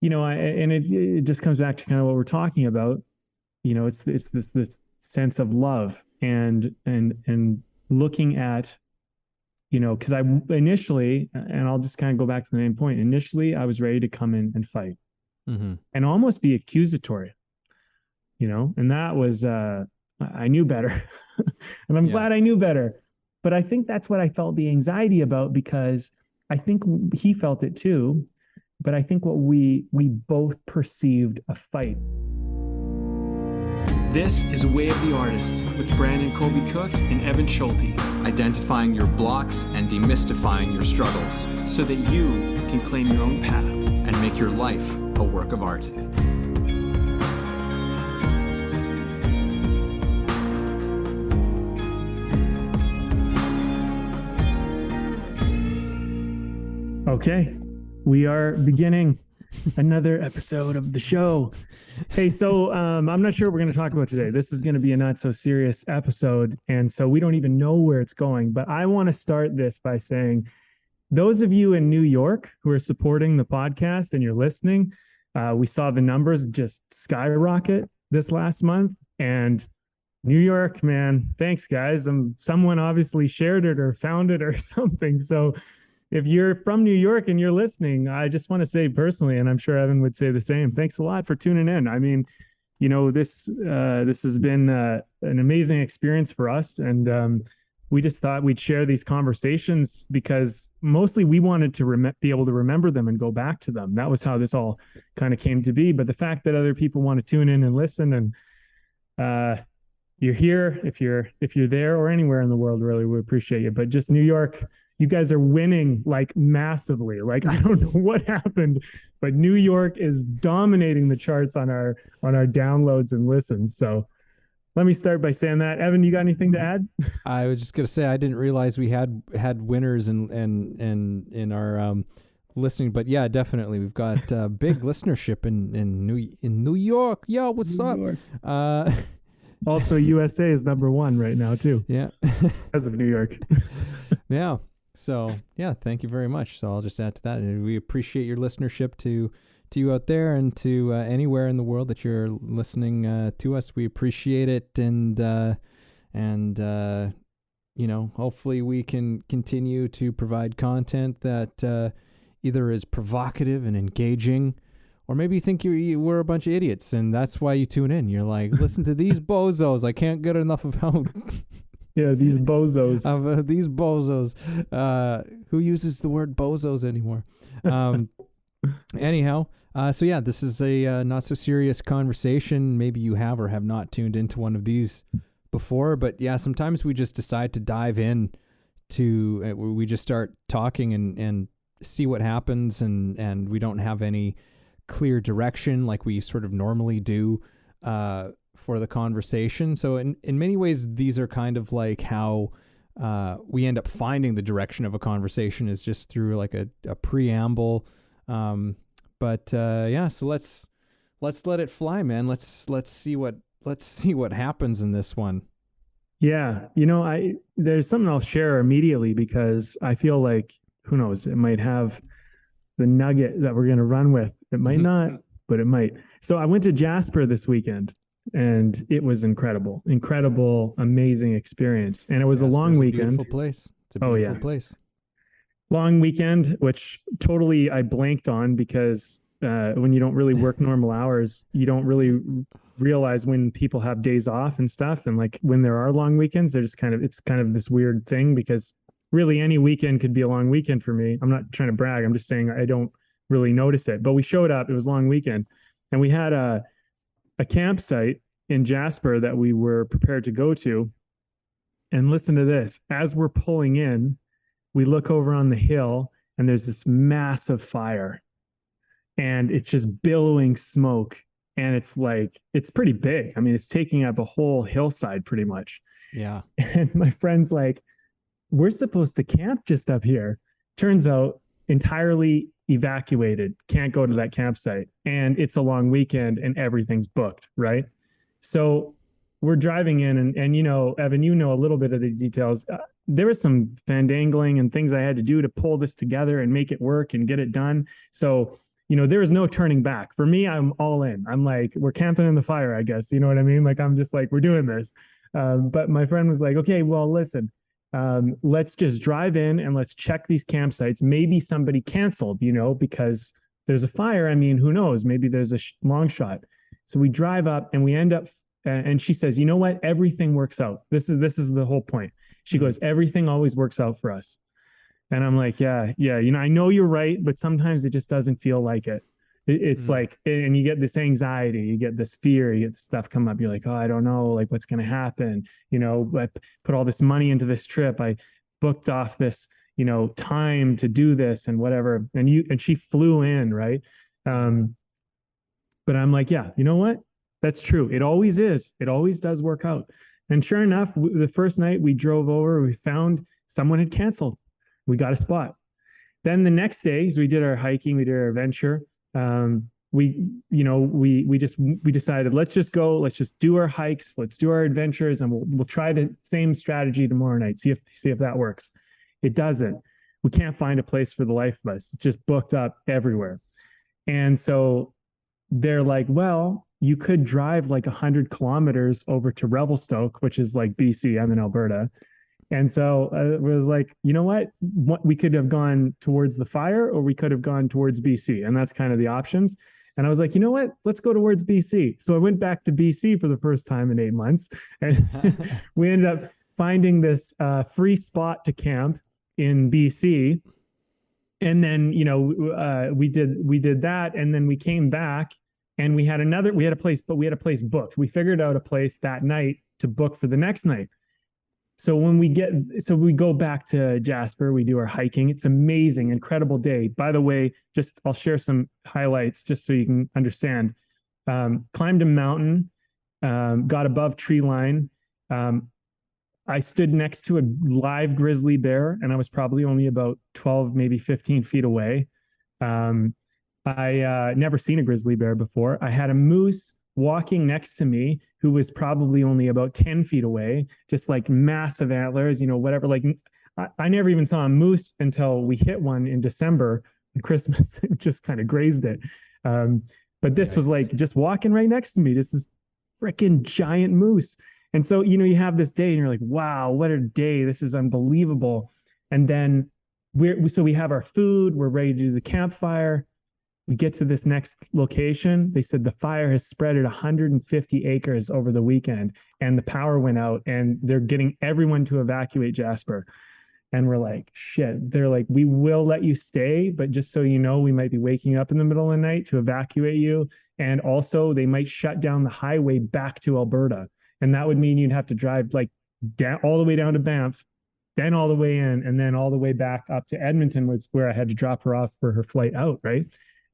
it just comes back to kind of what we're talking about. It's this sense of love and looking at, because I initially, and I'll just kind of go back to the main point. Initially, I was ready to come in and fight and almost be accusatory, and that was, I knew better. And I'm glad I knew better. But I think that's what I felt the anxiety about, because I think he felt it too. But I think what we both perceived a fight. This is Way of the Artist with Brandon Colby Cook and Evan Schulte. Identifying your blocks and demystifying your struggles so that you can claim your own path and make your life a work of art. Okay, we are beginning another episode of the show. Hey, so I'm not sure what we're going to talk about today. This is going to be a not so serious episode, and so we don't even know where it's going. But I want to start this by saying, those of you in New York who are supporting the podcast and you're listening, we saw the numbers just skyrocket this last month. And New York, man, thanks, guys. Someone obviously shared it or found it or something. So if you're from New York and you're listening, I just want to say personally, and I'm sure Evan would say the same, thanks a lot for tuning in. I mean, this has been an amazing experience for us. And we just thought we'd share these conversations because mostly we wanted to be able to remember them and go back to them. That was how this all kind of came to be. But the fact that other people want to tune in and listen, and you're here, if you're there or anywhere in the world, really, we appreciate you. But just New York, you guys are winning like massively. Like, I don't know what happened, but New York is dominating the charts on our downloads and listens. So let me start by saying that. Evan, you got anything to add? I was just gonna say I didn't realize we had winners in our listening, but yeah, definitely we've got big listenership in New York. Yo, what's New up? York. Also, USA is #1 right now too. Yeah, because of New York. Yeah. So yeah, thank you very much. So I'll just add to that, and we appreciate your listenership to you out there and to anywhere in the world that you're listening to us. We appreciate it, and hopefully we can continue to provide content that either is provocative and engaging, or maybe you think we're a bunch of idiots, and that's why you tune in. You're like, listen to these bozos. I can't get enough of how. Yeah, these bozos. These bozos. Who uses the word bozos anymore? Anyhow, so yeah, this is a not so serious conversation. Maybe you have or have not tuned into one of these before, but yeah, sometimes we just decide to dive in to, we just start talking and see what happens, and we don't have any clear direction like we sort of normally do for the conversation. So in many ways, these are kind of like how we end up finding the direction of a conversation, is just through like a preamble. Yeah, so let's let it fly, man. Let's see what happens in this one. Yeah, there's something I'll share immediately, because I feel like, who knows, it might have the nugget that we're going to run with. It might not, but it might. So I went to Jasper this weekend, and it was incredible, amazing experience. And it was a long weekend. Beautiful place. It's a beautiful place. Long weekend, which totally I blanked on, because when you don't really work normal hours, you don't really realize when people have days off and stuff. And like when there are long weekends, it's kind of this weird thing, because really any weekend could be a long weekend for me. I'm not trying to brag. I'm just saying I don't really notice it. But we showed up, it was a long weekend, and we had a campsite in Jasper that we were prepared to go to. And listen to this. As we're pulling in, we look over on the hill, and there's this massive fire, and it's just billowing smoke. And it's pretty big. I mean, it's taking up a whole hillside pretty much. Yeah. And my friend's like, we're supposed to camp just up here. Turns out entirely evacuated, can't go to that campsite, and it's a long weekend and everything's booked, right? So we're driving in, and Evan, a little bit of the details. There was some fandangling and things I had to do to pull this together and make it work and get it done. So there is no turning back. For me, I'm all in. I'm like, we're camping in the fire, I guess. You know what I mean? Like, I'm just like, we're doing this. But my friend was like, okay, well, listen, let's just drive in and let's check these campsites. Maybe somebody canceled, because there's a fire. I mean, who knows? Maybe there's a long shot. So we drive up and we end up, and she says, you know what? Everything works out. This is the whole point. She goes, everything always works out for us. And I'm like, yeah. I know you're right, but sometimes it just doesn't feel like it. It's like, and you get this anxiety, you get this fear, you get this stuff come up. You're like, oh, I don't know, like what's going to happen. I put all this money into this trip. I booked off this, time to do this and whatever. And she flew in, right? But I'm like, yeah, you know what? That's true. It always is. It always does work out. And sure enough, the first night we drove over, we found someone had canceled. We got a spot. Then the next day, as we did our hiking, we did our adventure. We decided, let's just go, let's just do our hikes, let's do our adventures, and we'll try the same strategy tomorrow night. See if that works. It doesn't. We can't find a place for the life of us. It's just booked up everywhere. And so they're like, well, you could drive like 100 kilometers over to Revelstoke, which is like BC. I'm in Alberta. And so it was like, you know what? We could have gone towards the fire or we could have gone towards BC. And that's kind of the options. And I was like, you know what? Let's go towards BC. So I went back to BC for the first time in 8 months. And we ended up finding this free spot to camp in BC. And then, we did that. And then we came back and we had a place booked. We figured out a place that night to book for the next night. So we go back to Jasper, we do our hiking. It's amazing, incredible day. By the way, I'll share some highlights just so you can understand. Climbed a mountain, got above tree line. I stood next to a live grizzly bear, and I was probably only about 12, maybe 15 feet away. I never seen a grizzly bear before. I had a moose walking next to me who was probably only about 10 feet away, just like massive antlers, whatever. Like I never even saw a moose until we hit one in December on Christmas. It just kind of grazed it. But this was like just walking right next to me. This is freaking giant moose. And so, you have this day and you're like, wow, what a day. This is unbelievable. And then we have our food. We're ready to do the campfire. We get to this next location. They said the fire has spread at 150 acres over the weekend and the power went out and they're getting everyone to evacuate Jasper. And we're like, shit. They're like, we will let you stay, but just so you know, we might be waking up in the middle of the night to evacuate you. And also they might shut down the highway back to Alberta. And that would mean you'd have to drive like down all the way down to Banff, then all the way in, and then all the way back up to Edmonton was where I had to drop her off for her flight out, right?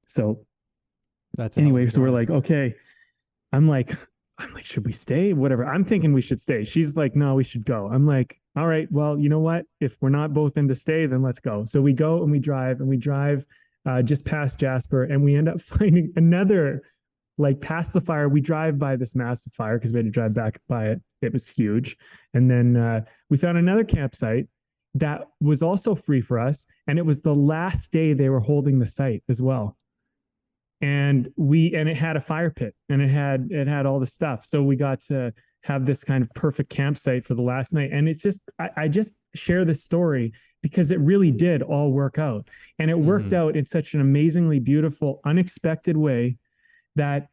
So that's anyway, so we're like, okay. I'm like, should we stay? Whatever. I'm thinking we should stay. She's like, no, we should go. I'm like, all right, well, you know what? If we're not both in to stay, then let's go. So we go and we drive just past Jasper, and we end up finding another, like past the fire. We drive by this massive fire because we had to drive back by it. It was huge. And then we found another campsite that was also free for us. And it was the last day they were holding the site as well. And it had a fire pit and it had all the stuff. So we got to have this kind of perfect campsite for the last night. And it's just, I just share this story because it really did all work out. And it worked out in such an amazingly beautiful, unexpected way that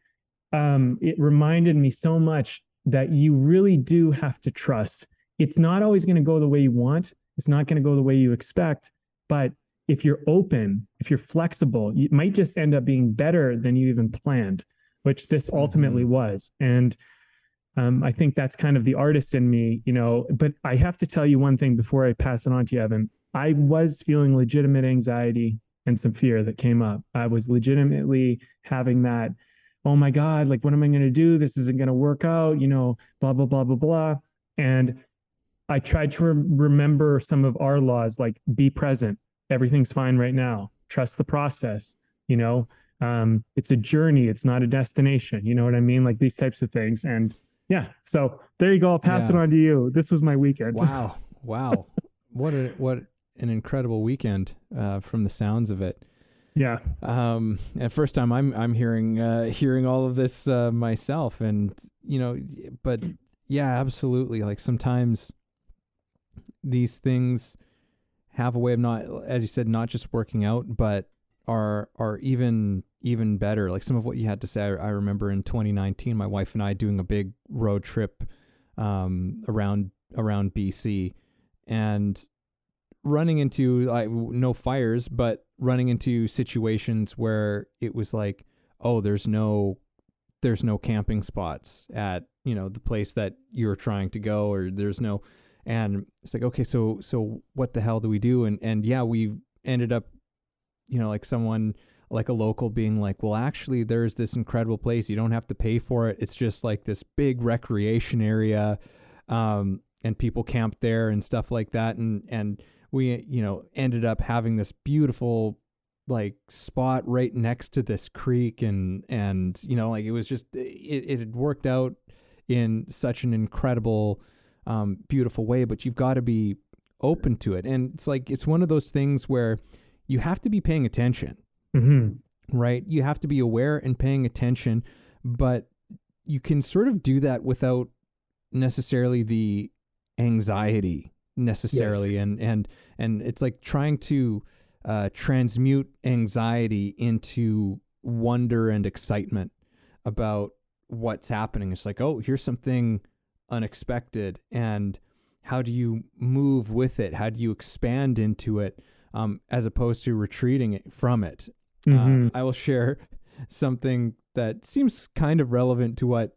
it reminded me so much that you really do have to trust. It's not always going to go the way you want. It's not going to go the way you expect, but if you're open, if you're flexible, it might just end up being better than you even planned, which this ultimately was. And I think that's kind of the artist in me, but I have to tell you one thing before I pass it on to you, Evan. I was feeling legitimate anxiety and some fear that came up. I was legitimately having that, oh my God, like, what am I going to do? This isn't going to work out, blah, blah, blah, blah, blah. And I tried to remember some of our laws, like be present. Everything's fine right now. Trust the process. It's a journey. It's not a destination. You know what I mean? Like these types of things. And yeah, so there you go. I'll pass it on to you. This was my weekend. Wow. What an incredible weekend from the sounds of it. Yeah. At first time I'm hearing all of this myself, and but yeah, absolutely. Like sometimes these things have a way of not, as you said, not just working out, but are even better. Like some of what you had to say, I remember in 2019, my wife and I doing a big road trip around BC, and running into no fires, but running into situations where it was like, oh, there's no camping spots at the place that you're trying to go, or there's no, and it's like, okay, so what the hell do we do? And yeah, we ended up like someone, like a local, being like, well, actually there's this incredible place, you don't have to pay for it, it's just like this big recreation area, and people camp there and stuff like that, and we ended up having this beautiful like spot right next to this creek, and like it was just, it had worked out in such an incredible beautiful way. But you've got to be open to it, and it's like, it's one of those things where you have to be paying attention. Mm-hmm. Right? You have to be aware and paying attention, but you can sort of do that without necessarily the anxiety necessarily. Yes. And it's like trying to transmute anxiety into wonder and excitement about what's happening. It's like, oh, here's something unexpected, and how do you move with it? How do you expand into it, as opposed to retreating from it? Mm-hmm. I will share something that seems kind of relevant to what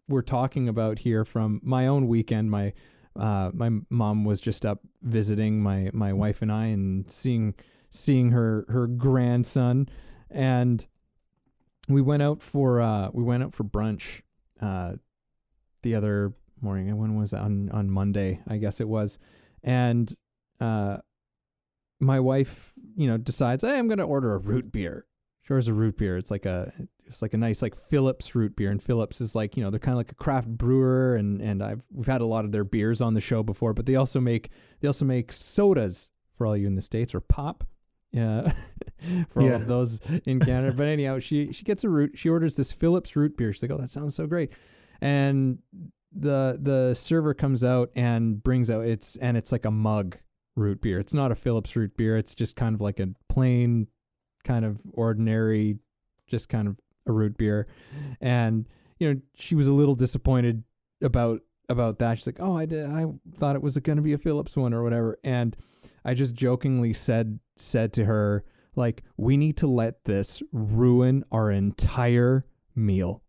we're talking about here from my own weekend. My mom was just up visiting my wife and I, and seeing her grandson, and we went out for brunch the other morning. And when was that? On Monday, I guess it was. And my wife, decides, hey, I'm going to order a root beer. She orders a root beer. It's like a nice like Phillips root beer, and Phillips is like, they're kind of like a craft brewer, and we've had a lot of their beers on the show before, but they also make sodas for all you in the States, or pop. Yeah. For all of those in Canada. But anyhow, she gets she orders this Phillips root beer. She's like, oh, that sounds so great. And the server comes out and brings out it's like a mug root beer. It's not a Phillips root beer. It's just kind of like a plain, kind of ordinary, just kind of a root beer. And she was a little disappointed about that. She's like, oh, I thought it was going to be a Phillips one or whatever. And I just jokingly said to her, like, we need to let this ruin our entire meal.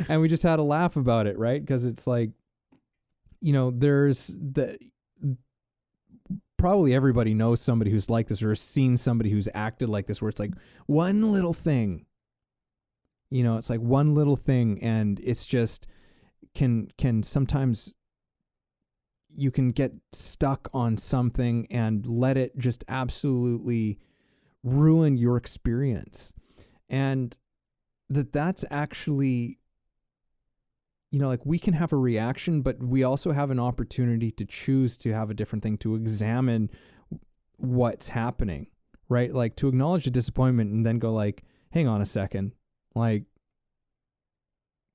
And we just had a laugh about it, right? Because it's like, there's probably everybody knows somebody who's like this, or has seen somebody who's acted like this, where it's like one little thing, it's like one little thing, and it's just can sometimes you can get stuck on something and let it just absolutely ruin your experience. And that's actually, like, we can have a reaction, but we also have an opportunity to choose to have a different thing, to examine what's happening, right? Like, to acknowledge the disappointment and then go like, hang on a second, like,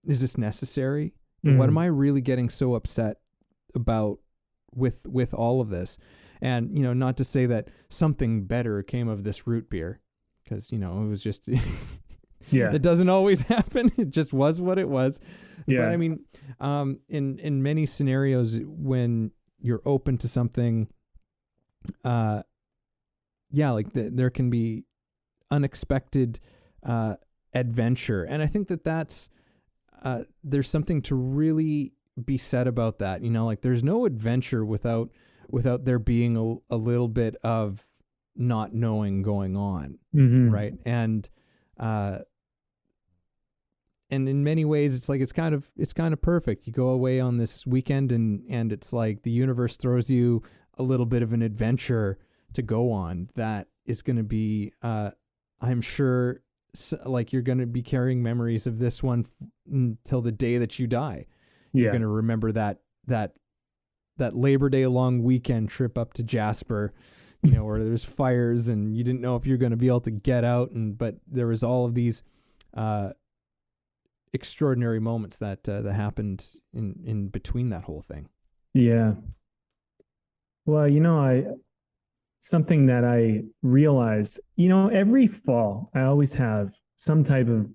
is this necessary? Mm-hmm. What am I really getting so upset about with all of this? And, not to say that something better came of this root beer, because, it was just, yeah, it doesn't always happen. It just was what it was. Yeah. But I mean, in many scenarios, when you're open to something, like there can be unexpected adventure. And I think that's, there's something to really be said about that. Like, there's no adventure without there being a little bit of not knowing going on. Mm-hmm. Right. And in many ways, it's like, it's kind of perfect. You go away on this weekend, and it's like the universe throws you a little bit of an adventure to go on that is going to be, I'm sure, like, you're going to be carrying memories of this one until the day that you die. Yeah. You're going to remember that Labor Day long weekend trip up to Jasper or there's fires and you didn't know if you're going to be able to get out. But there was all of these extraordinary moments that happened in between that whole thing. Yeah. Well, something that I realized, every fall I always have some type of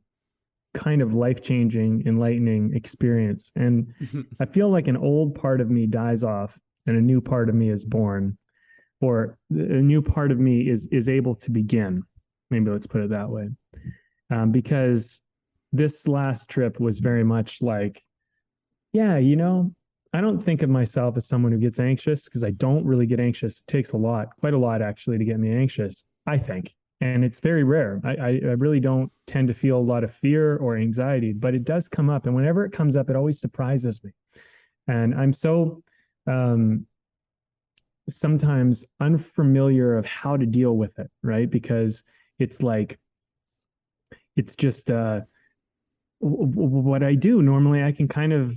kind of life-changing, enlightening experience. And I feel like an old part of me dies off and a new part of me is born, or a new part of me is able to begin. Maybe let's put it that way. Because this last trip was very much like, yeah, I don't think of myself as someone who gets anxious, because I don't really get anxious. It takes quite a lot actually, to get me anxious, I think. And it's very rare. I really don't tend to feel a lot of fear or anxiety, but it does come up. And whenever it comes up, it always surprises me. And I'm so sometimes unfamiliar of how to deal with it, right? Because it's just what I do. Normally I can kind of,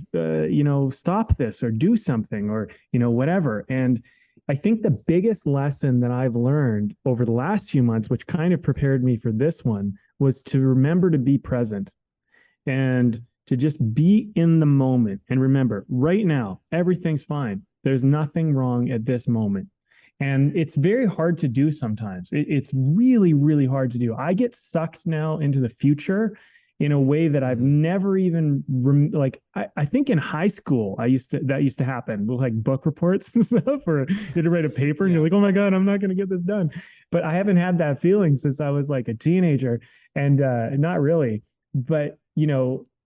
stop this or do something or, whatever. And I think the biggest lesson that I've learned over the last few months, which kind of prepared me for this one, was to remember to be present and to just be in the moment. And remember, right now, everything's fine. There's nothing wrong at this moment. And it's very hard to do sometimes. It's really, really hard to do. I get sucked now into the future in a way that I've never even I think in high school that used to happen with like book reports and stuff, or you had to write a paper and you're like, oh my God, I'm not going to get this done. But I haven't had that feeling since I was like a teenager, and not really. But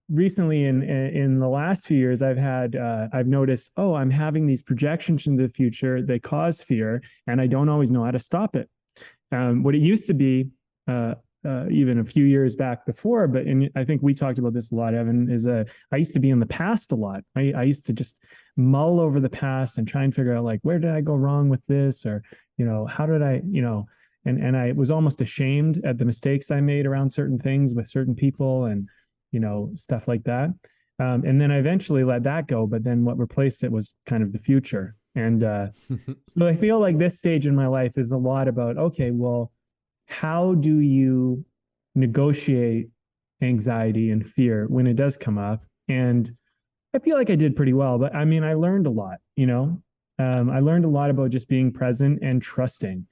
recently in the last few years, I've noticed, I'm having these projections into the future. They cause fear, and I don't always know how to stop it. What it used to be, even a few years back before, and I think we talked about this a lot, Evan, is I used to be in the past a lot. I used to just mull over the past and try and figure out, like, where did I go wrong with this? Or, how did I, and I was almost ashamed at the mistakes I made around certain things with certain people and, stuff like that. And then I eventually let that go. But then what replaced it was kind of the future. And so I feel like this stage in my life is a lot about, okay, well, how do you negotiate anxiety and fear when it does come up? And I feel like I did pretty well, but I mean, I learned a lot, I learned a lot about just being present and trusting,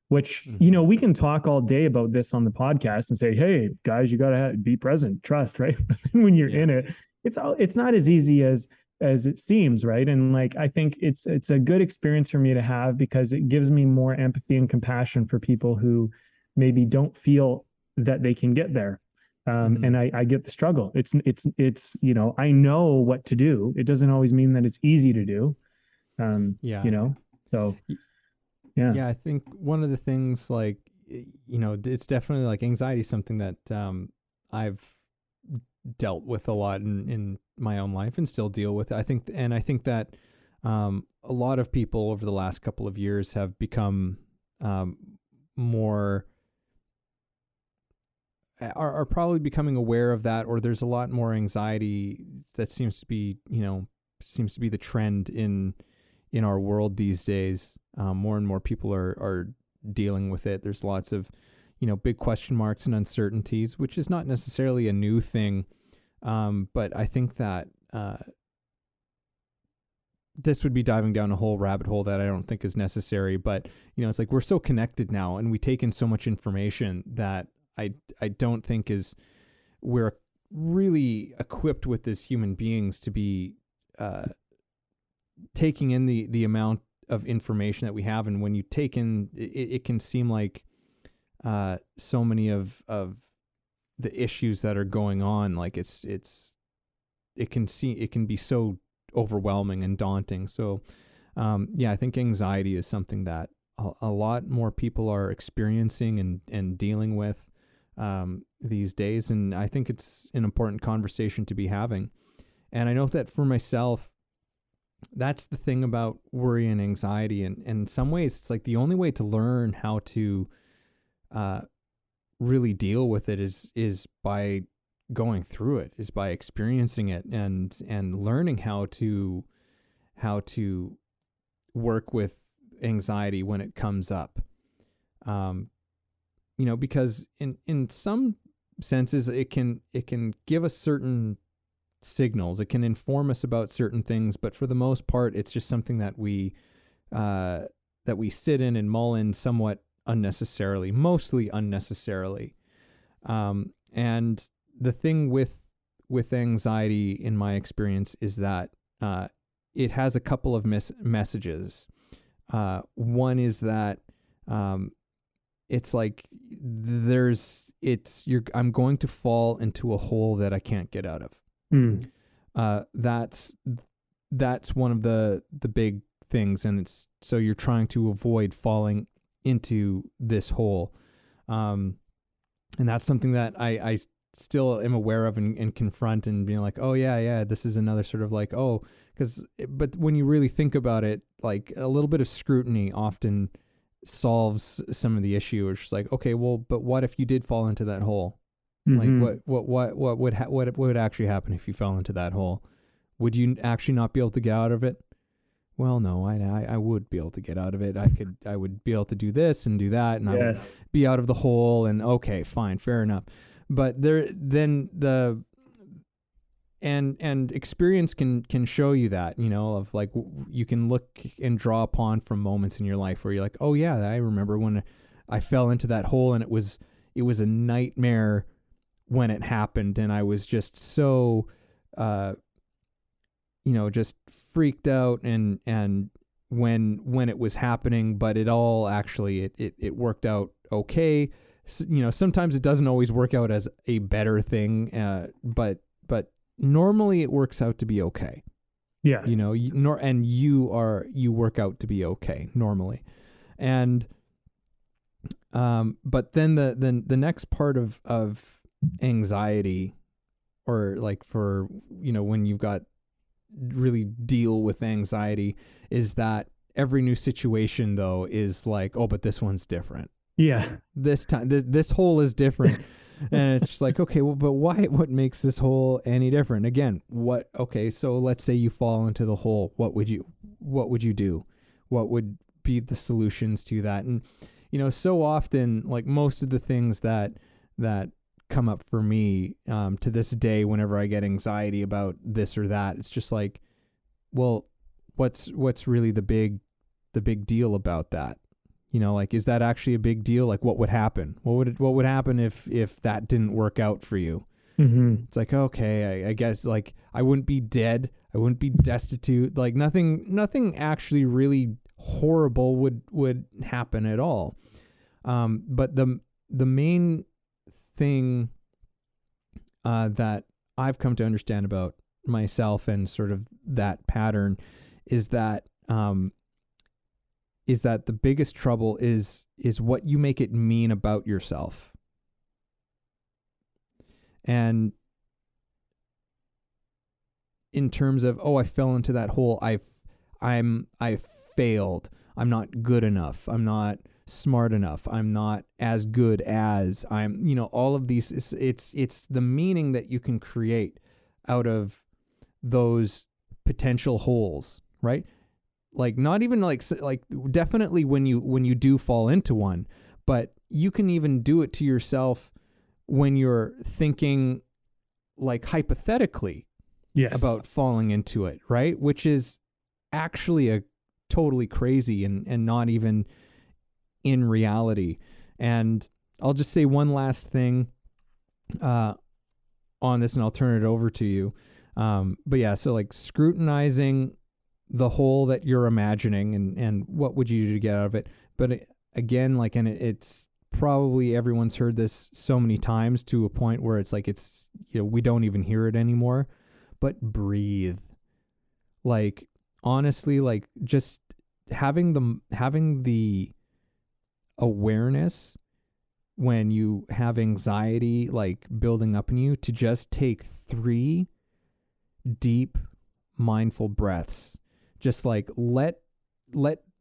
which, we can talk all day about this on the podcast and say, hey guys, you got to be present, trust, right? But then when you're in it, it's not as easy as it seems, right? And like, I think it's a good experience for me to have, because it gives me more empathy and compassion for people who maybe don't feel that they can get there. And I get the struggle. It's, I know what to do. It doesn't always mean that it's easy to do. So yeah. I think one of the things, like, it's definitely like anxiety is something that I've dealt with a lot in my own life and still deal with. I think that a lot of people over the last couple of years have become more are probably becoming aware of that, or there's a lot more anxiety that seems to be the trend in our world these days. More and more people are dealing with it. There's lots of, big question marks and uncertainties, which is not necessarily a new thing. But I think that this would be diving down a whole rabbit hole that I don't think is necessary. But, it's like we're so connected now, and we take in so much information that I don't think we're really equipped with as human beings to be taking in the amount of information that we have. And when you take in, it can seem like so many of the issues that are going on, like it can be so overwhelming and daunting. So I think anxiety is something that a lot more people are experiencing and dealing with these days. And I think it's an important conversation to be having. And I know that for myself, that's the thing about worry and anxiety. And in some ways, it's like the only way to learn how to really deal with it is by going through it, is by experiencing it and learning how to work with anxiety when it comes up. Because in some senses it can give us certain signals. It can inform us about certain things, but for the most part, it's just something that we sit in and mull in somewhat unnecessarily, mostly unnecessarily. And the thing with anxiety, in my experience, is that it has a couple of messages. One is that it's like I'm going to fall into a hole that I can't get out of. That's one of the big things, and it's so you're trying to avoid falling into this hole, and that's something that I still am aware of and confront, and being like, oh yeah, this is another sort of like, but when you really think about it, like a little bit of scrutiny often solves some of the issue. It's just like, okay, well, but what if you did fall into that hole? Like what would actually happen if you fell into that hole? Would you actually not be able to get out of it? Well, no, I would be able to get out of it. I would be able to do this and do that, and I would be out of the hole. And okay, fine, fair enough. But and experience can show you that, of like, you can look and draw upon from moments in your life where you're like, oh yeah, I remember when I fell into that hole, and it was a nightmare when it happened, and I was just so just freaked out, and when it was happening, but it all actually it worked out okay. Sometimes it doesn't always work out as a better thing, but normally it works out to be okay. Yeah. And you work out to be okay normally. And but then the next part of anxiety, or like for when you've got really deal with anxiety, is that every new situation though is like, oh, but this one's different. Yeah. This time this hole is different. And it's just like, okay, well, but why? What makes this hole any different? Again, okay, so let's say you fall into the hole. What would you do? What would be the solutions to that? And so often, like most of the things that come up for me to this day, whenever I get anxiety about this or that, it's just like, well, what's really the big deal about that? Like, is that actually a big deal? Like, what would happen? What would happen if that didn't work out for you? Mm-hmm. It's like, okay, I guess, like, I wouldn't be dead. I wouldn't be destitute. Like, nothing actually really horrible would happen at all. But the main thing that I've come to understand about myself and sort of that pattern is that the biggest trouble is what you make it mean about yourself. And in terms of, oh, I fell into that hole, I failed. I'm not good enough. I'm not smart enough. I'm not as good as all of these. It's the meaning that you can create out of those potential holes, right? Like, not even like definitely when you do fall into one, but you can even do it to yourself when you're thinking, like, hypothetically, about falling into it, right? Which is actually a totally crazy and not even in reality. And I'll just say one last thing on this, and I'll turn it over to you. But yeah, so like scrutinizing the hole that you're imagining and what would you do to get out of it. But again, like, and it's probably everyone's heard this so many times to a point where it's like, it's, we don't even hear it anymore, but breathe. Like, honestly, like, just having the awareness when you have anxiety, like, building up in you, to just take 3 deep mindful breaths. Just like let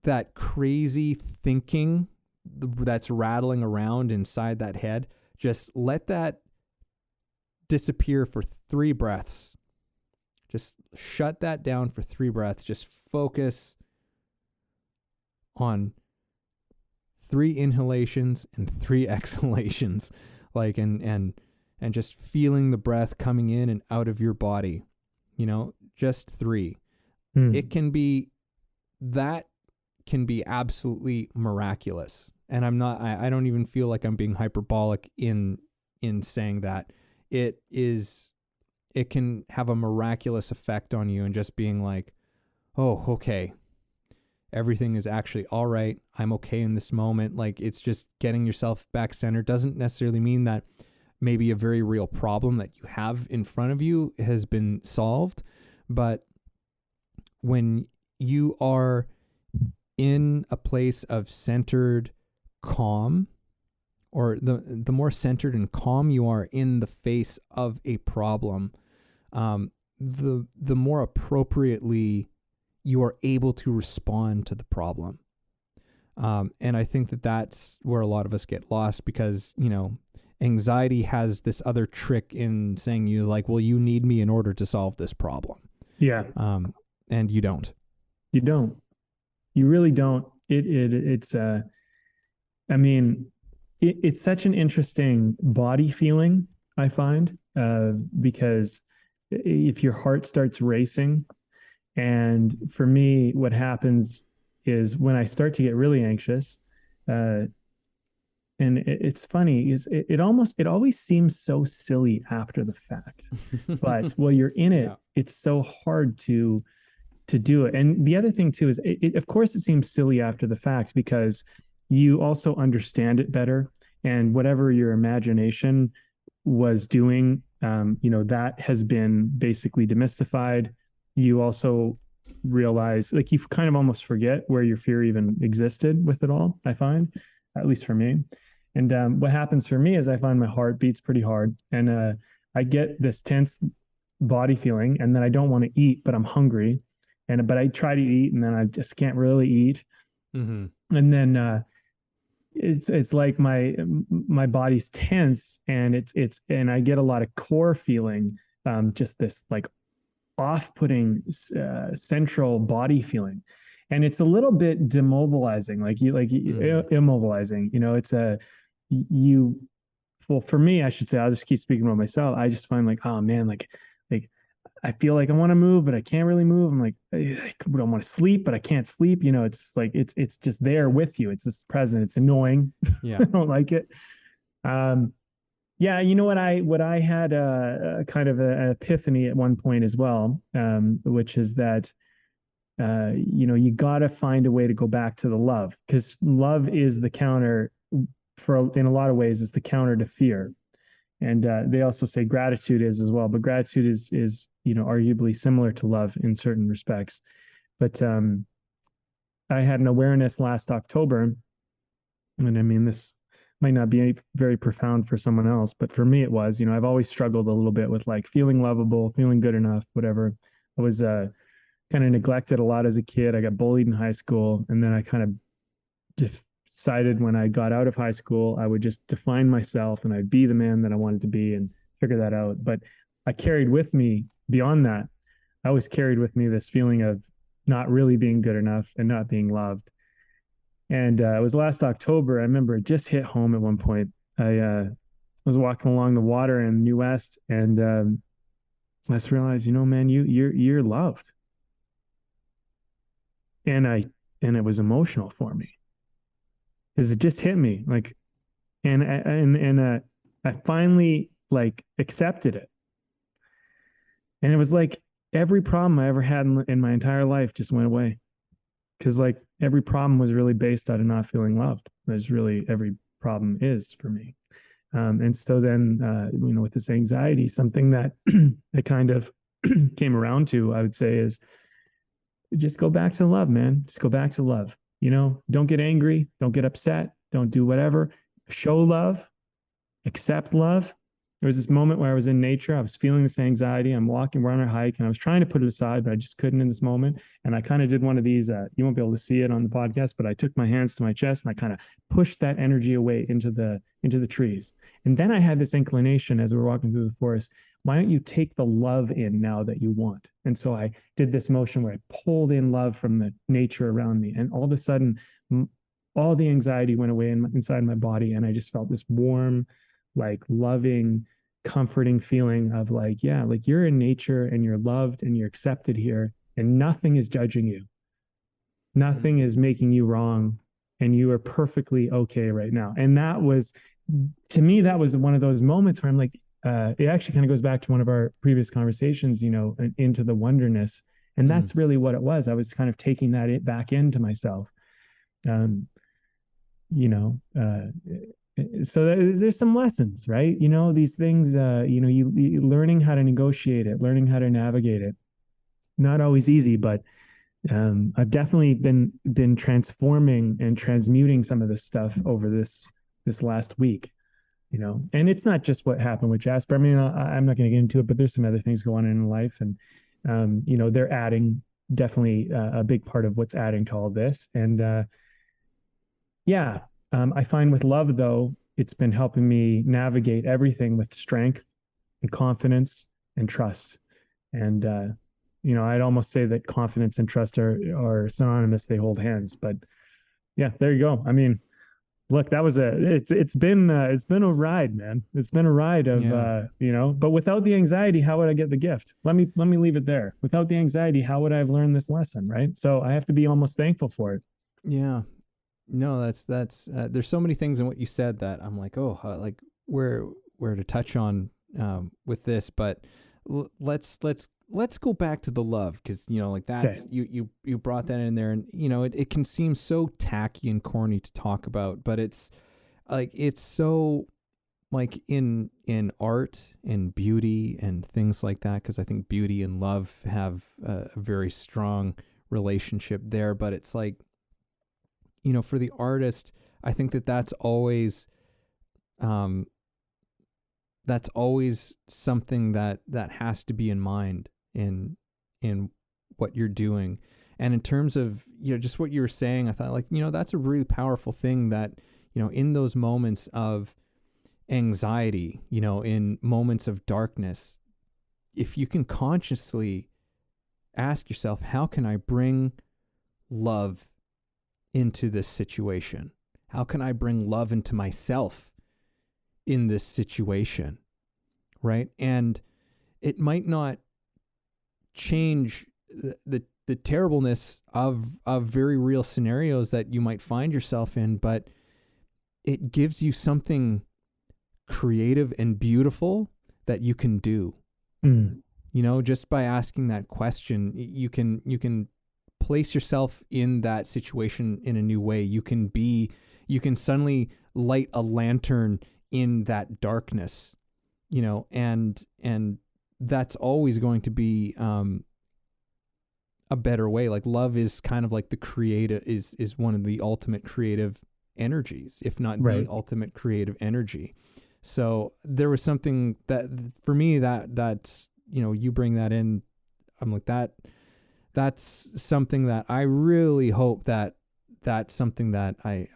that crazy thinking that's rattling around inside that head, just let that disappear for 3 breaths. Just shut that down for 3 breaths. Just focus on 3 inhalations and 3 exhalations, like, and just feeling the breath coming in and out of your body, just 3. It can be, that can be absolutely miraculous. And I don't even feel like I'm being hyperbolic in saying that. It can have a miraculous effect on you, and just being like, oh, okay, everything is actually all right. I'm okay in this moment. Like, it's just getting yourself back centered. Doesn't necessarily mean that maybe a very real problem that you have in front of you has been solved. But when you are in a place of centered calm, or the more centered and calm you are in the face of a problem, the more appropriately you are able to respond to the problem. And I think that that's where a lot of us get lost, because, anxiety has this other trick in saying you like, well, you need me in order to solve this problem. Yeah. And you don't. You don't. You really don't. It's it's such an interesting body feeling, I find, because if your heart starts racing, and for me, what happens is when I start to get really anxious, and it's funny, is it always seems so silly after the fact, but while you're in it, it's so hard to do it. And the other thing too is, of course, it seems silly after the fact, because you also understand it better, and whatever your imagination was doing, that has been basically demystified. You also realize, like, you kind of almost forget where your fear even existed with it all, I find, at least for me. And what happens for me is I find my heart beats pretty hard, and I get this tense body feeling, and then I don't want to eat, but I'm hungry, but I try to eat, and then I just can't really eat. And then it's like my body's tense, and and I get a lot of core feeling, just this like off-putting central body feeling, and it's a little bit demobilizing, immobilizing. Well, for me, I should say, I'll just keep speaking about myself. I just find, like, oh man, like I feel like I want to move, but I can't really move. I'm like, I don't want to sleep, but I can't sleep. It's like, it's just there with you. It's just present. It's annoying. Yeah. I don't like it. Yeah. What I had a kind of an epiphany at one point as well, which is that, you got to find a way to go back to the love, because love is the counter in a lot of ways, is the counter to fear. And they also say gratitude is as well, but gratitude is arguably similar to love in certain respects. But I had an awareness last October, and this might not be very profound for someone else, but for me it was. I've always struggled a little bit with, like, feeling lovable, feeling good enough, whatever. I was kind of neglected a lot as a kid. I got bullied in high school, and then I kind of decided when I got out of high school, I would just define myself, and I'd be the man that I wanted to be, and figure that out. But I carried with me, beyond that, I always carried with me this feeling of not really being good enough and not being loved. And it was last October. I remember it just hit home at one point. I was walking along the water in New West, and I just realized, man, you're loved. And it was emotional for me, because it just hit me, like, and I finally, like, accepted it. And it was like every problem I ever had in my entire life just went away, because, like, every problem was really based out of not feeling loved. That's really every problem is for me. And so then, with this anxiety, something that I kind of came around to, I would say, is just go back to love, man. Just go back to love. Don't get angry. Don't get upset. Don't do whatever. Show love, accept love, there was this moment where I was in nature. I was feeling this anxiety. We're on a hike, and I was trying to put it aside, but I just couldn't in this moment. And I kind of did one of these, you won't be able to see it on the podcast, but I took my hands to my chest and I kind of pushed that energy away into the trees. And then I had this inclination as we were walking through the forest, why don't you take the love in now that you want? And so I did this motion where I pulled in love from the nature around me. And all of a sudden, all the anxiety went away inside my body. And I just felt this warm, like loving, comforting feeling of like, yeah, like you're in nature and you're loved and you're accepted here, and nothing is judging you. Nothing is making you wrong, and you are perfectly okay right now. And that was, to me, that was one of those moments where I'm like, it actually kind of goes back to one of our previous conversations, into the wonderness. And that's really what it was. I was kind of taking that back into myself. So there's some lessons, right? These things, you learning how to negotiate it, learning how to navigate it. Not always easy, but I've definitely been transforming and transmuting some of this stuff over this last week, and it's not just what happened with Jasper. I mean, I'm not going to get into it, but there's some other things going on in life, and they're adding definitely a big part of what's adding to all this. And I find with love, though, it's been helping me navigate everything with strength and confidence and trust. And, I'd almost say that confidence and trust are synonymous. They hold hands. But yeah, there you go. I mean, look, that was it's been a ride, man. It's been a ride of, but without the anxiety, how would I get the gift? Let me leave it there. Without the anxiety, how would I have learned this lesson? Right. So I have to be almost thankful for it. Yeah. No, that's there's so many things in what you said that I'm like, like where to touch on with this, but let's go back to the love, because like that's okay. You brought that in there, and it can seem so tacky and corny to talk about, but it's so like in art and beauty and things like that, because I think beauty and love have a very strong relationship there, but it's like, for the artist, I think that's always something that has to be in mind in what you're doing. And in terms of, just what you were saying, I thought like, that's a really powerful thing that, in those moments of anxiety, in moments of darkness, if you can consciously ask yourself, how can I bring love into this situation? How can I bring love into myself in this situation? Right. And it might not change the terribleness of very real scenarios that you might find yourself in, but it gives you something creative and beautiful that you can do. Just by asking that question, you can place yourself in that situation in a new way. You can suddenly light a lantern in that darkness, and that's always going to be a better way. Like love is kind of like the creative is one of the ultimate creative energies, if not the ultimate creative energy. So there was something that for me that's, you bring that in. I'm like that's something that I really hope that's something that I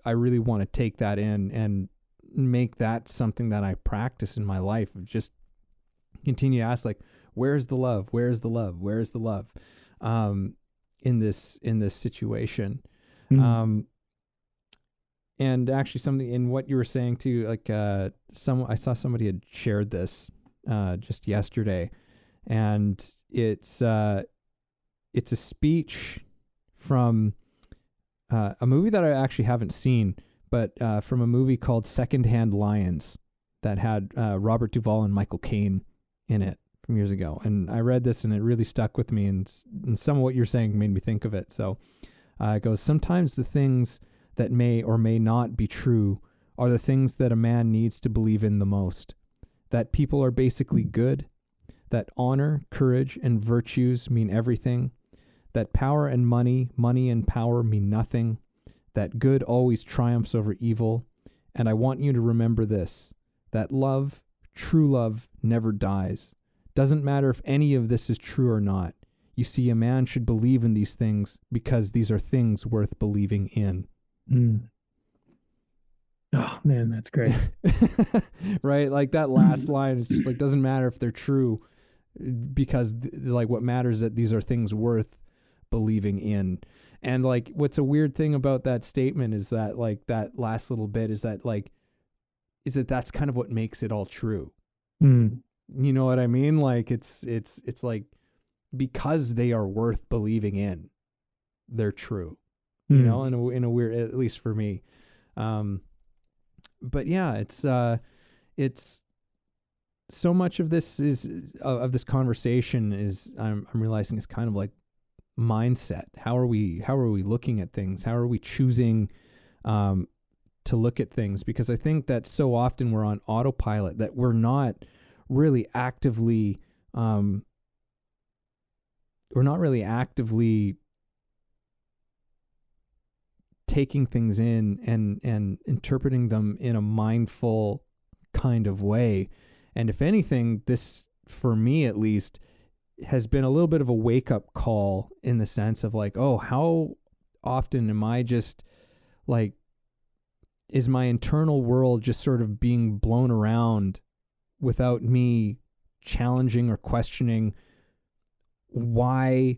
really want to take that in and make that something that I practice in my life, of just continue to ask, like, where's the love? Where's the love? Where's the love? In this situation. And actually something in what you were saying too, like, I saw somebody had shared this, just yesterday, and it's a speech from, a movie that I actually haven't seen, but, from a movie called Secondhand Lions that had, Robert Duvall and Michael Caine in it from years ago. And I read this and it really stuck with me, and some of what you're saying made me think of it. So, it goes, sometimes the things that may or may not be true are the things that a man needs to believe in the most. That people are basically good, that honor, courage, and virtues mean everything, that power and money and power mean nothing, that good always triumphs over evil. And I want you to remember this, that love, True love never dies. Doesn't matter if any of this is true or not. You see, a man should believe in these things because these are things worth believing in. Mm. Oh man, that's great. Right? Like that last line is just like, doesn't matter if they're true, because like what matters is that these are things worth believing in. And like, what's a weird thing about that statement is that like that last little bit is that like, is that that's kind of what makes it all true. Mm. You know what I mean? Like it's like, because they are worth believing in, they're true, you know, in a weird, at least for me. But yeah, it's so much of this is of this conversation is I'm realizing is kind of like mindset. How are we looking at things? How are we choosing to look at things? Because I think that so often we're on autopilot that we're not really actively taking things in and interpreting them in a mindful kind of way. And if anything, this, for me at least, has been a little bit of a wake-up call in the sense of like, oh, how often am I just like, is my internal world just sort of being blown around without me challenging or questioning why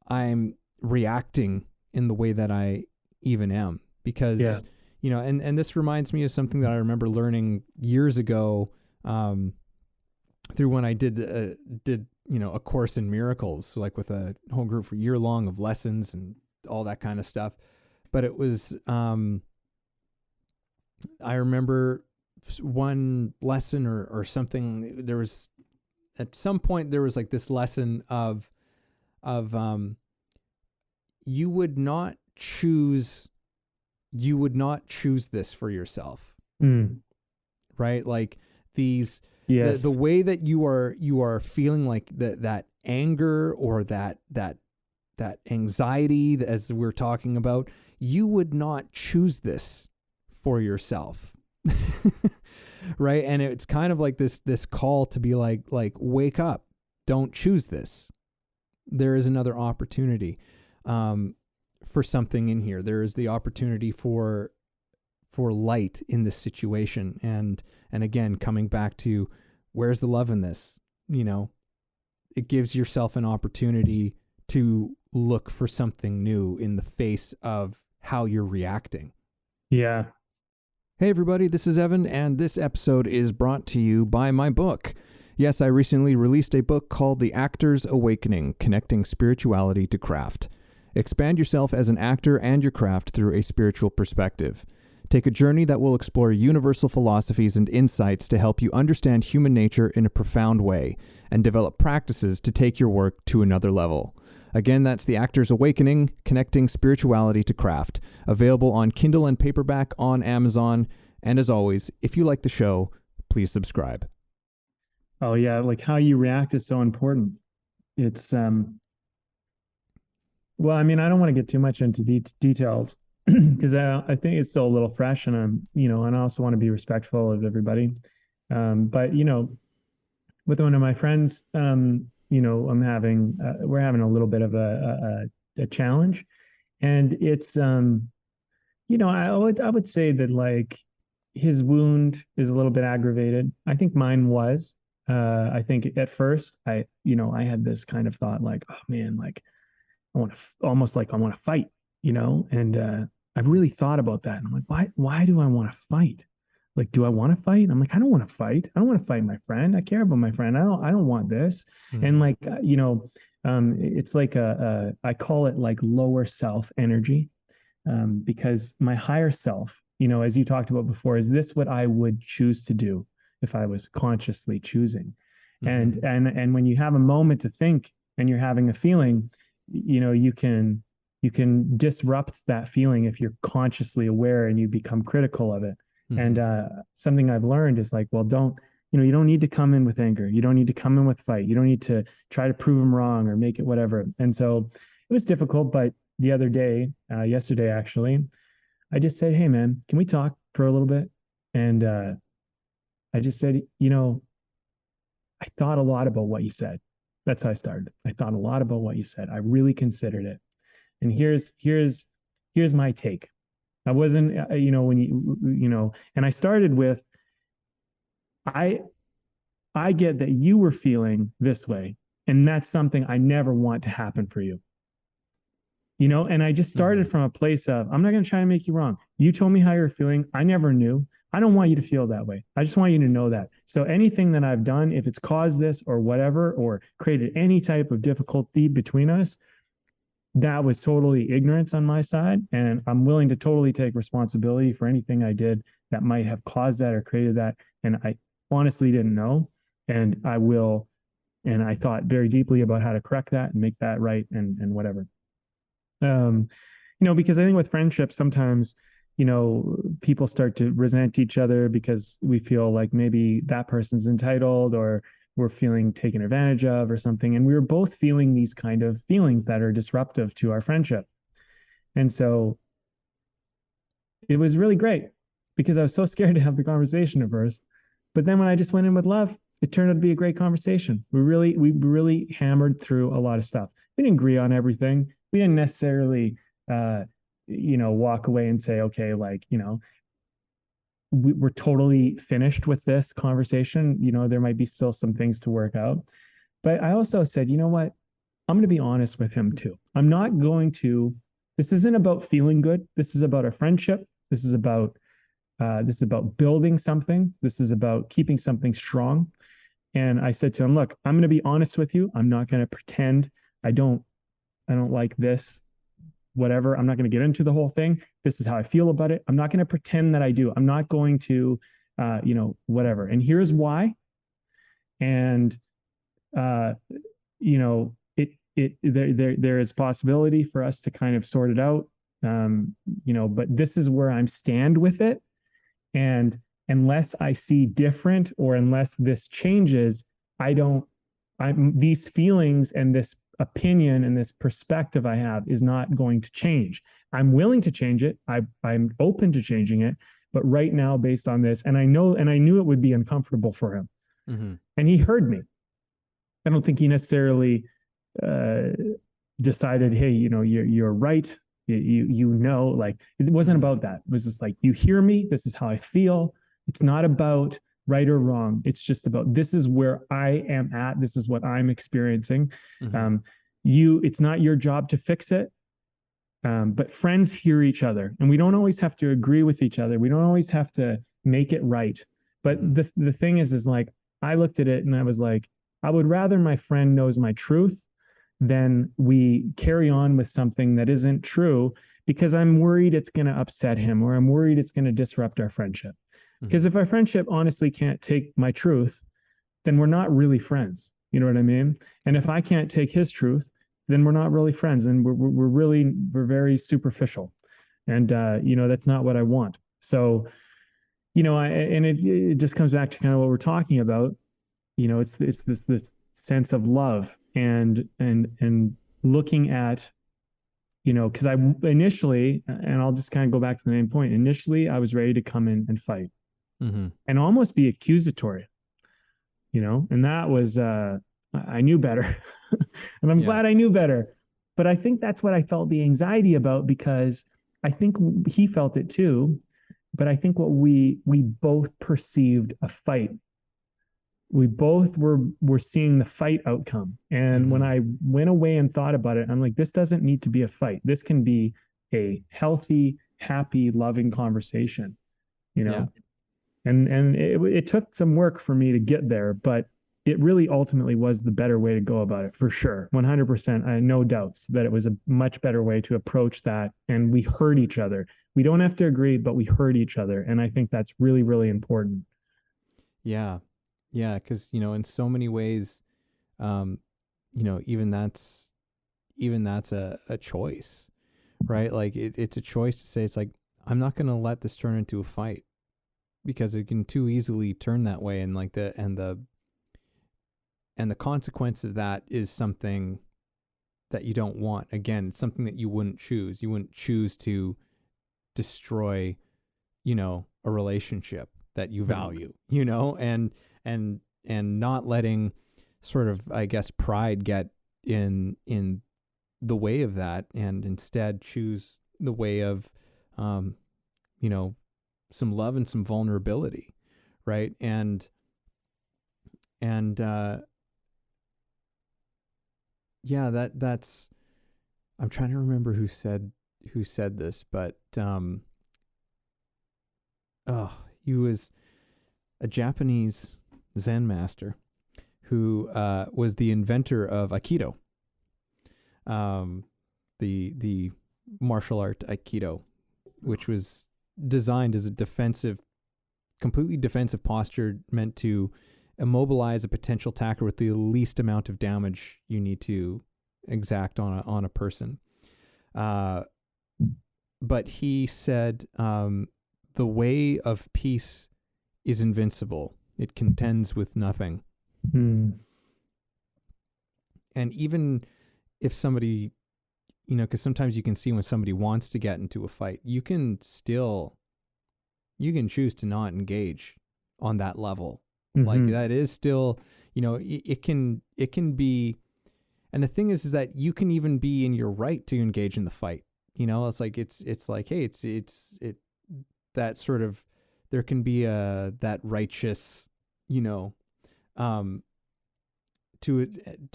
I'm reacting in the way that I even am? Because, you know, and this reminds me of something that I remember learning years ago, through when I did, you know, a course in miracles, like with a whole group for a year long of lessons and all that kind of stuff. But it was, I remember one lesson or something, there was, at some point there was like this lesson of you would not choose this for yourself. Right? Like these, the way that you are feeling like that anger or that anxiety, as we're talking about, you would not choose this for yourself. Right? And it's kind of like this call to be like wake up, don't choose this. There is another opportunity for something in here. There is the opportunity for light in this situation. And again, coming back to where's the love in this? You know, it gives yourself an opportunity to look for something new in the face of how you're reacting. Yeah. Hey everybody, this is Evan, and this episode is brought to you by my book. Yes, I recently released a book called The Actor's Awakening, Connecting Spirituality to Craft. Expand yourself as an actor and your craft through a spiritual perspective. Take a journey that will explore universal philosophies and insights to help you understand human nature in a profound way, and develop practices to take your work to another level. Again, that's The Actor's Awakening, Connecting Spirituality to Craft, available on Kindle and paperback on Amazon. And as always, if you like the show, please subscribe. Oh yeah, like how you react is so important. It's well, I mean, I don't want to get too much into details because I think it's still a little fresh, and and I also want to be respectful of everybody. But with one of my friends, we're having a little bit of a challenge, and it's I would say that like his wound is a little bit aggravated. I think mine was. I think at first I had this kind of thought like, oh man, like I want to fight, and I've really thought about that. And I'm like, why do I want to fight? Like, do I want to fight? I'm like, I don't want to fight. I don't want to fight my friend. I care about my friend. I don't want this. Mm-hmm. And like, it's like I call it like lower self energy, because my higher self, as you talked about before, is this what I would choose to do if I was consciously choosing? Mm-hmm. And when you have a moment to think and you're having a feeling, you can disrupt that feeling if you're consciously aware and you become critical of it. Mm-hmm. And something I've learned is like, well, you don't need to come in with anger. You don't need to come in with fight. You don't need to try to prove them wrong or make it whatever. And so it was difficult, but the other day, yesterday actually, I just said, hey man, can we talk for a little bit? And I just said, I thought a lot about what you said. That's how I started. I thought a lot about what you said. I really considered it. And here's my take. I wasn't, when and I started with, I I get that you were feeling this way, and that's something I never want to happen for you. And I just started from a place of, I'm not going to try to make you wrong. You told me how you're feeling. I never knew. I don't want you to feel that way. I just want you to know that. So anything that I've done, if it's caused this or whatever, or created any type of difficulty between us, that was totally ignorance on my side. And I'm willing to totally take responsibility for anything I did that might have caused that or created that. And I honestly didn't know. And I will. And I thought very deeply about how to correct that and make that right and whatever. Because I think with friendships, sometimes, people start to resent each other because we feel like maybe that person's entitled, or we're feeling taken advantage of or something. And we were both feeling these kind of feelings that are disruptive to our friendship. And so it was really great because I was so scared to have the conversation at first. But then when I just went in with love, it turned out to be a great conversation. We really hammered through a lot of stuff. We didn't agree on everything. We didn't necessarily, walk away and say, okay, we're totally finished with this conversation. There might be still some things to work out. But I also said, you know what? I'm going to be honest with him too. This isn't about feeling good. This is about a friendship. This is about building something. This is about keeping something strong. And I said to him, look, I'm going to be honest with you. I'm not going to pretend I don't like this, whatever. I'm not going to get into the whole thing. This is how I feel about it. I'm not going to pretend that I do. I'm not going to, whatever. And here's why. And, there is possibility for us to kind of sort it out. But this is where I'm stand with it. And unless I see different, or unless this changes, these feelings and this opinion and this perspective I have is not going to change. I'm willing to change it. I'm open to changing it. But right now, based on this, and I knew it would be uncomfortable for him. Mm-hmm. And he heard me. I don't think he necessarily decided, hey, you're right. Like, it wasn't about that. It was just like, you hear me. This is how I feel. It's not about right or wrong. It's just about, this is where I am at. This is what I'm experiencing. Mm-hmm. It's not your job to fix it. But friends hear each other, and we don't always have to agree with each other. We don't always have to make it right. But the thing is like, I looked at it and I was like, I would rather my friend knows my truth than we carry on with something that isn't true, because I'm worried it's going to upset him, or I'm worried it's going to disrupt our friendship. Because if our friendship honestly can't take my truth, then we're not really friends. You know what I mean? And if I can't take his truth, then we're not really friends, and we're very superficial. And that's not what I want. So, it just comes back to kind of what we're talking about. It's this sense of love and looking at, because I initially, and I'll just kind of go back to the main point. Initially, I was ready to come in and fight. Mm-hmm. And almost be accusatory, and that was, I knew better. And I'm glad I knew better. But I think that's what I felt the anxiety about, because I think he felt it too. But I think what we both perceived a fight. We both were seeing the fight outcome. And when I went away and thought about it, I'm like, this doesn't need to be a fight. This can be a healthy, happy, loving conversation, Yeah. And it took some work for me to get there, but it really ultimately was the better way to go about it, for sure. 100%. I had no doubts that it was a much better way to approach that. And we heard each other. We don't have to agree, but we heard each other. And I think that's really, really important. Yeah. Yeah. Because, in so many ways, even that's a choice, right? Like it's a choice to say, it's like, I'm not going to let this turn into a fight, because it can too easily turn that way. And like the consequence of that is something that you don't want. Again, it's something that you wouldn't choose. You wouldn't choose to destroy, a relationship that you value, you know, and not letting sort of, I guess, pride get in the way of that, and instead choose the way of, you know, some love and some vulnerability, right? And yeah, that's, I'm trying to remember who said this, but he was a Japanese Zen master who was the inventor of Aikido, the martial art Aikido, which was designed as a completely defensive posture meant to immobilize a potential attacker with the least amount of damage you need to exact on a person. But he said, the way of peace is invincible. It contends with nothing. Hmm. And even if somebody, you know, because sometimes you can see when somebody wants to get into a fight, you can choose to not engage on that level. Like that is still, you know, it can be, and the thing is that you can even be in your right to engage in the fight. You know, it's like, it's like, hey, it's that sort of, there can be that righteous, you know, to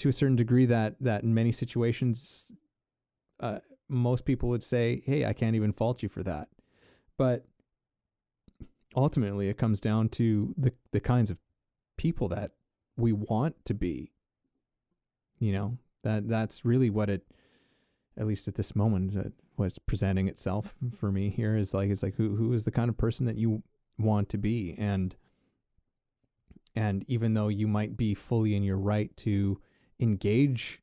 a certain degree that in many situations, most people would say, hey, I can't even fault you for that. But ultimately it comes down to the kinds of people that we want to be, you know, that's really what it, at least at this moment, what's presenting itself for me here is like, who is the kind of person that you want to be. And even though you might be fully in your right to engage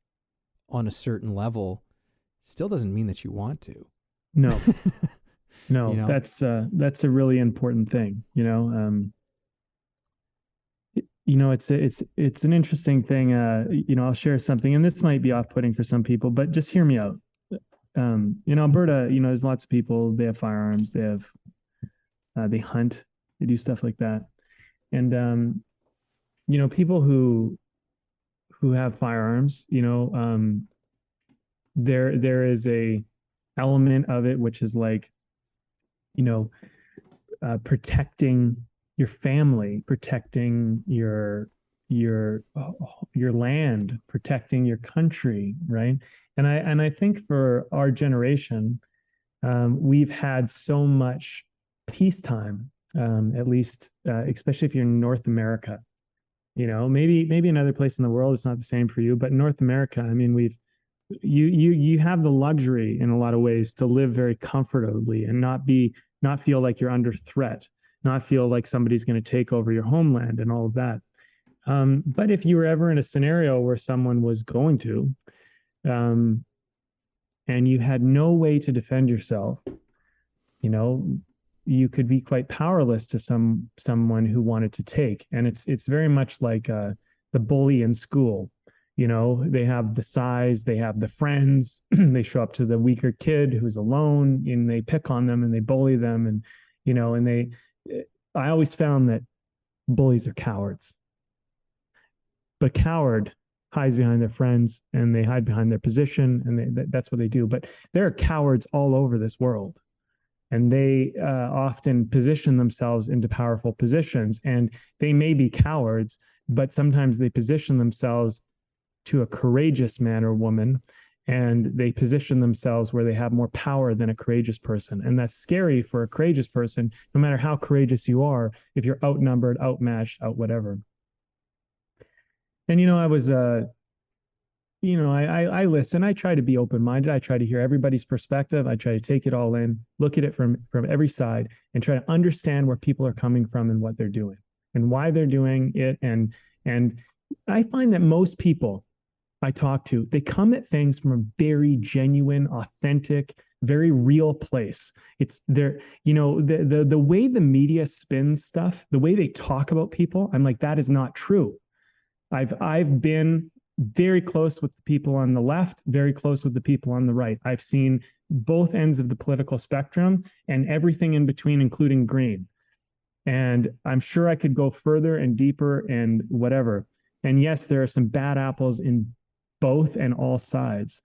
on a certain level, still doesn't mean that you want to. No, You know? that's a really important thing, you know. You know, it's an interesting thing. You know, I'll share something, and this might be off-putting for some people, but just hear me out. In Alberta, you know, there's lots of people, they have firearms, they have, they hunt, they do stuff like that. And, you know, people who have firearms, you know, there is a element of it, which is like, you know, protecting your family, protecting your land, protecting your country, right? And I think for our generation, we've had so much peacetime, at least, especially if you're in North America. You know, maybe another place in the world it's not the same for you, but in North America, I mean, you have the luxury in a lot of ways to live very comfortably and not feel like you're under threat, not feel like somebody's going to take over your homeland and all of that. But if you were ever in a scenario where someone was going to, and you had no way to defend yourself, you know, you could be quite powerless to someone who wanted to take. And it's very much like the bully in school. You know, they have the size, they have the friends, they show up to the weaker kid who's alone, and they pick on them and they bully them. And, you know, I always found that bullies are cowards. But coward hides behind their friends and they hide behind their position, and that's what they do. But there are cowards all over this world. And they often position themselves into powerful positions. And they may be cowards, but sometimes they position themselves to a courageous man or woman, and they position themselves where they have more power than a courageous person. And that's scary for a courageous person, no matter how courageous you are, if you're outnumbered, outmatched, out whatever. And, you know, I was, you know, I listen, I try to be open-minded. I try to hear everybody's perspective. I try to take it all in, look at it from every side, and try to understand where people are coming from and what they're doing and why they're doing it. And I find that most people I talk to, they come at things from a very genuine, authentic, very real place. It's there, you know, the way the media spins stuff, the way they talk about people, I'm like, that is not true. I've been very close with the people on the left, very close with the people on the right. I've seen both ends of the political spectrum and everything in between, including green. And I'm sure I could go further and deeper and whatever. And yes, there are some bad apples in both and all sides.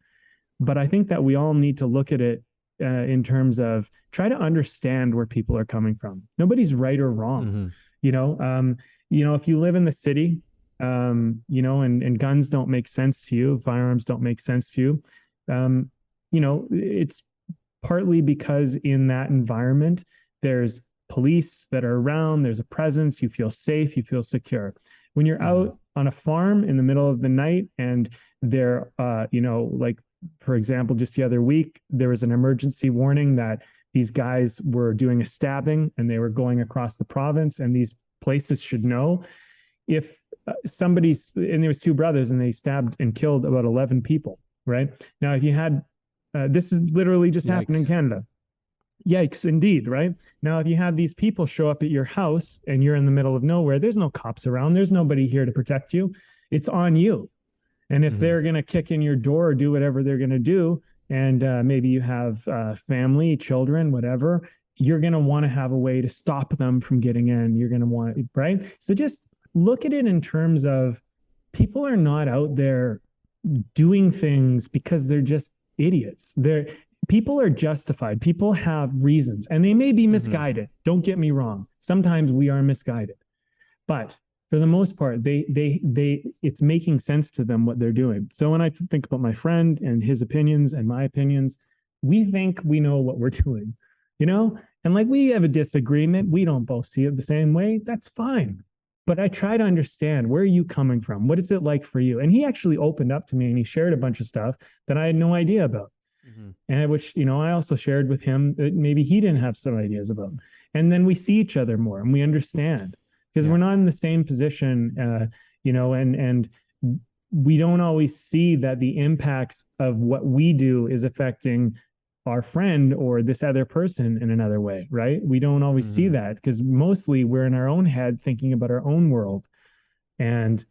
But I think that we all need to look at it in terms of try to understand where people are coming from. Nobody's right or wrong. Mm-hmm. If you live in the city, and guns don't make sense to you, firearms don't make sense to you, it's partly because in that environment, there's police that are around, there's a presence, you feel safe, you feel secure. When you're out on a farm in the middle of the night and they're, like, for example, just the other week, there was an emergency warning that these guys were doing a stabbing and they were going across the province, and these places should know if and there was two brothers and they stabbed and killed about 11 people, right? Now, if you had, this is literally just happened in Canada. Yikes, indeed, right? Now, if you have these people show up at your house and you're in the middle of nowhere, there's no cops around, there's nobody here to protect you. It's on you. And if they're going to kick in your door or do whatever they're going to do, and maybe you have family, children, whatever, you're going to want to have a way to stop them from getting in. You're going to want, right? So just look at it in terms of people are not out there doing things because they're just idiots. People are justified. People have reasons, and they may be misguided. Don't get me wrong. Sometimes we are misguided, but for the most part, it's making sense to them what they're doing. So when I think about my friend and his opinions and my opinions, we think we know what we're doing, and like we have a disagreement. We don't both see it the same way. That's fine. But I try to understand, where are you coming from? What is it like for you? And he actually opened up to me and he shared a bunch of stuff that I had no idea about. And which, I also shared with him that maybe he didn't have some ideas about. And then we see each other more and we understand, because we're not in the same position, and we don't always see that the impacts of what we do is affecting our friend or this other person in another way, right? We don't always see that because mostly we're in our own head thinking about our own world, and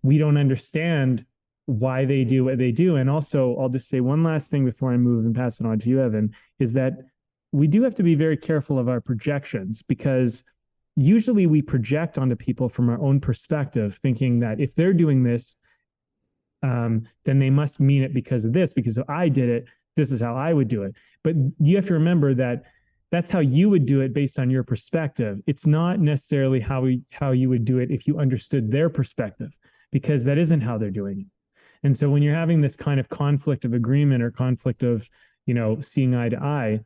we don't understand why they do what they do. And also, I'll just say one last thing before I move and pass it on to you, Evan, is that we do have to be very careful of our projections, because usually we project onto people from our own perspective, thinking that if they're doing this, then they must mean it because of this, because if I did it, this is how I would do it. But you have to remember that that's how you would do it based on your perspective. It's not necessarily how you would do it if you understood their perspective, because that isn't how they're doing it. And so when you're having this kind of conflict of agreement or conflict of, seeing eye to eye,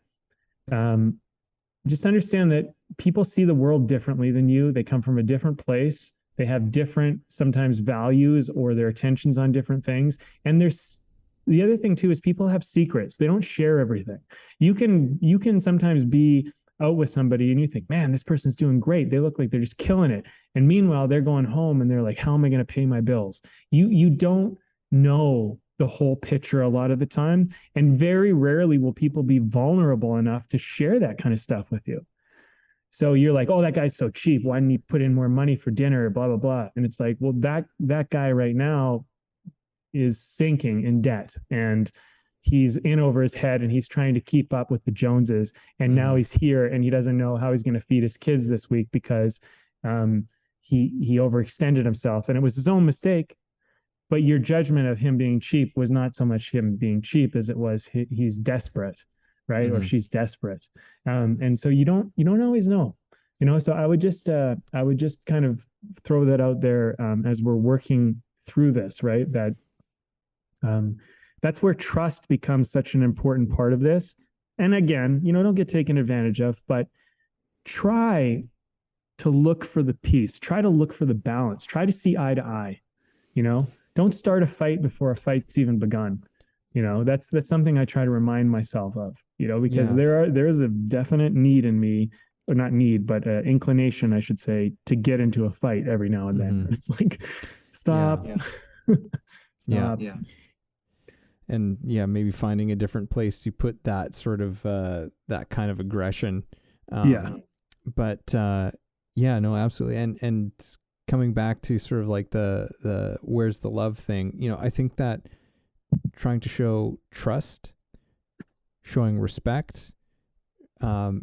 just understand that people see the world differently than you. They come from a different place. They have different, sometimes, values, or their attentions on different things. And the other thing too is people have secrets. They don't share everything. You can sometimes be out with somebody and you think, man, this person's doing great. They look like they're just killing it. And meanwhile, they're going home and they're like, how am I going to pay my bills? You don't know the whole picture a lot of the time. And very rarely will people be vulnerable enough to share that kind of stuff with you. So you're like, oh, that guy's so cheap. Why didn't he put in more money for dinner? Blah, blah, blah. And it's like, well, that guy right now is sinking in debt, and he's in over his head, and he's trying to keep up with the Joneses. And now he's here and he doesn't know how he's going to feed his kids this week because he overextended himself, and it was his own mistake. But your judgment of him being cheap was not so much him being cheap as it was he's desperate, right? Or she's desperate. And so you don't always know, so I would just kind of throw that out there as we're working through this, right? That that's where trust becomes such an important part of this. And again, don't get taken advantage of, but try to look for the peace, try to look for the balance, try to see eye to eye, don't start a fight before a fight's even begun. That's something I try to remind myself of, because there is a definite need in me, or not need, but inclination, I should say, to get into a fight every now and then. It's like, stop. Stop. Yeah. And maybe finding a different place to put that sort of that kind of aggression. But no, absolutely. And coming back to sort of like the where's the love thing, I think that trying to show trust, showing respect,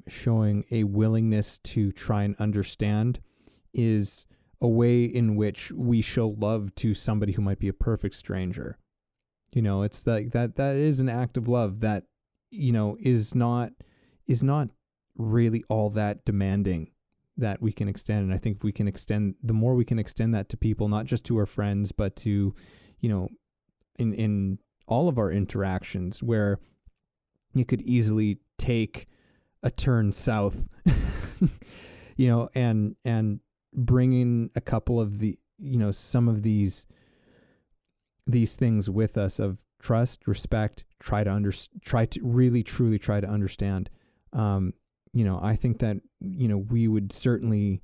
showing a willingness to try and understand is a way in which we show love to somebody who might be a perfect stranger. It's like that is an act of love that, is not really all that demanding that we can extend. And I think the more we can extend that to people, not just to our friends, but to, in all of our interactions, where you could easily take a turn south, and bringing a couple of the, some of these things with us of trust, respect, try to really truly try to understand. I think that, we would certainly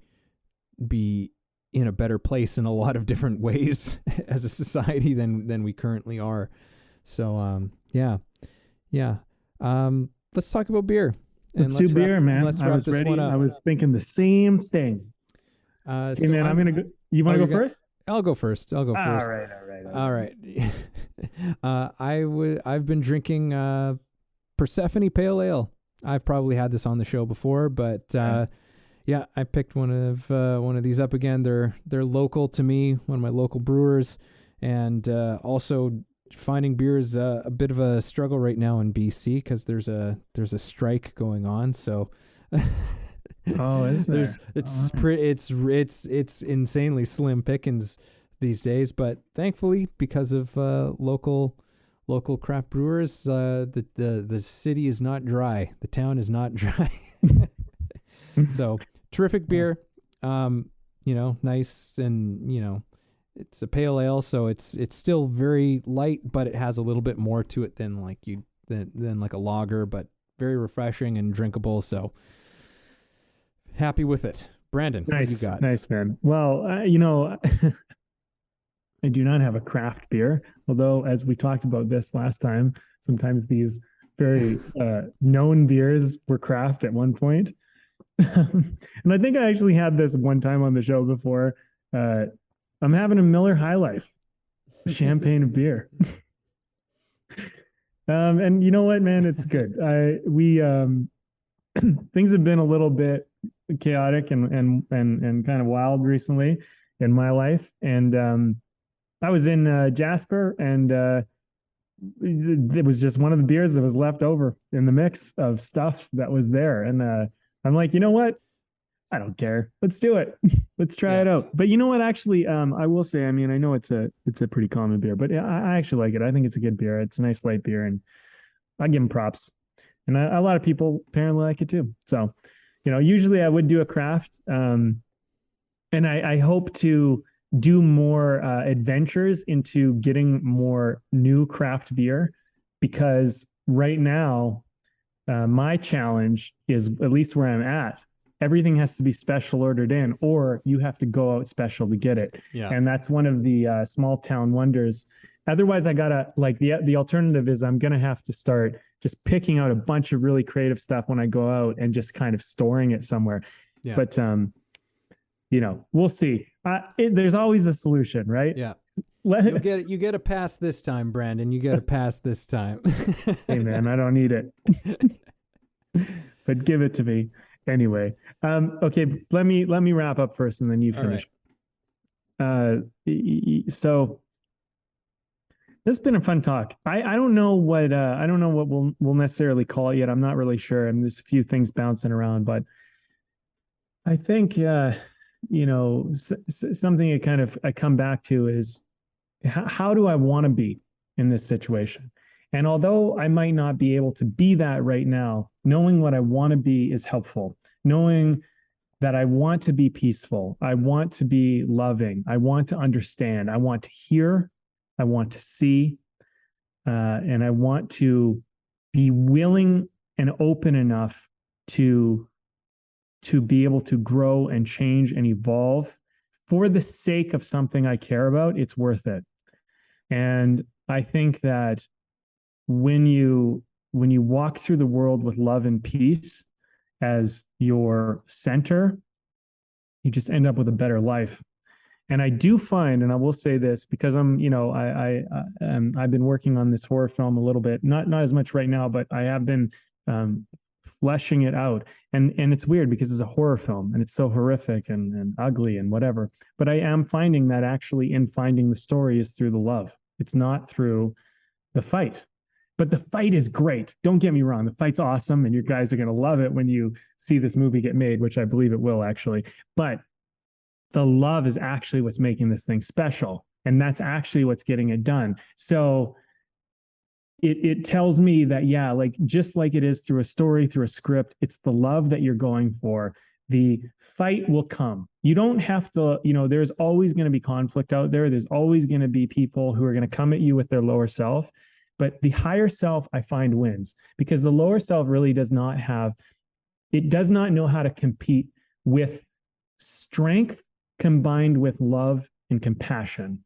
be in a better place in a lot of different ways as a society than we currently are. So, yeah. Let's talk about beer. Let's do beer, man. I was ready. I was thinking the same thing. Okay, man, I'm going to go. You want to go first? I'll go first. All right. I've been drinking Persephone Pale Ale. I've probably had this on the show before, but yeah, I picked one of these up again. They're local to me, one of my local brewers, and also finding beer is a bit of a struggle right now in BC because there's a strike going on. So. Oh, is there? It's insanely slim pickings these days, but thankfully, because of local craft brewers, the city is not dry. The town is not dry. So terrific beer. Nice, and it's a pale ale, so it's still very light, but it has a little bit more to it than like a lager, but very refreshing and drinkable. So. Happy with it. Brandon, nice, what do you got? Nice, man. Well, I do not have a craft beer, although as we talked about this last time, sometimes these very known beers were craft at one point. And I think I actually had this one time on the show before. I'm having a Miller High Life, champagne of beer. And you know what, man, it's good. Things have been a little bit chaotic and kind of wild recently in my life, and I was in Jasper, and it was just one of the beers that was left over in the mix of stuff that was there, and I'm like, you know what, I don't care, let's do it. Let's try it out. But you know what, actually, I will say, I mean, I know it's a pretty common beer, but I actually like it. I think it's a good beer. It's a nice light beer, and I give them props. And a lot of people apparently like it too. So, usually I would do a craft, and I hope to do more adventures into getting more new craft beer, because right now my challenge is, at least where I'm at, everything has to be special ordered in, or you have to go out special to get it. Yeah. And that's one of the small town wonders. Otherwise, I gotta, like, the alternative is I'm gonna have to start just picking out a bunch of really creative stuff when I go out and just kind of storing it somewhere. Yeah. But we'll see. There's always a solution, right? Yeah. You get a pass this time, Brandon. You get a pass this time. Hey, man, I don't need it. But give it to me anyway. Okay, let me wrap up first, and then you finish. Right. So. This has been a fun talk. I don't know what we'll necessarily call it yet. I'm not really sure. I mean, there's a few things bouncing around, but I think something I come back to is how do I want to be in this situation? And although I might not be able to be that right now, knowing what I want to be is helpful. Knowing that I want to be peaceful, I want to be loving, I want to understand, I want to hear, I want to see, and I want to be willing and open enough to be able to grow and change and evolve for the sake of something I care about. It's worth it. And I think that when you walk through the world with love and peace as your center, you just end up with a better life. And I do find, and I will say this, because I've been working on this horror film a little bit, not as much right now, but I have been fleshing it out. And it's weird because it's a horror film and it's so horrific and ugly and whatever. But I am finding that actually in finding the story is through the love. It's not through the fight. But the fight is great. Don't get me wrong. The fight's awesome, and you guys are going to love it when you see this movie get made, which I believe it will actually. But the love is actually what's making this thing special. And that's actually what's getting it done. So it tells me that, yeah, like just like it is through a story, through a script, it's the love that you're going for. The fight will come. You don't have to, there's always going to be conflict out there. There's always going to be people who are going to come at you with their lower self. But the higher self, I find, wins, because the lower self really does not know how to compete with strength combined with love and compassion.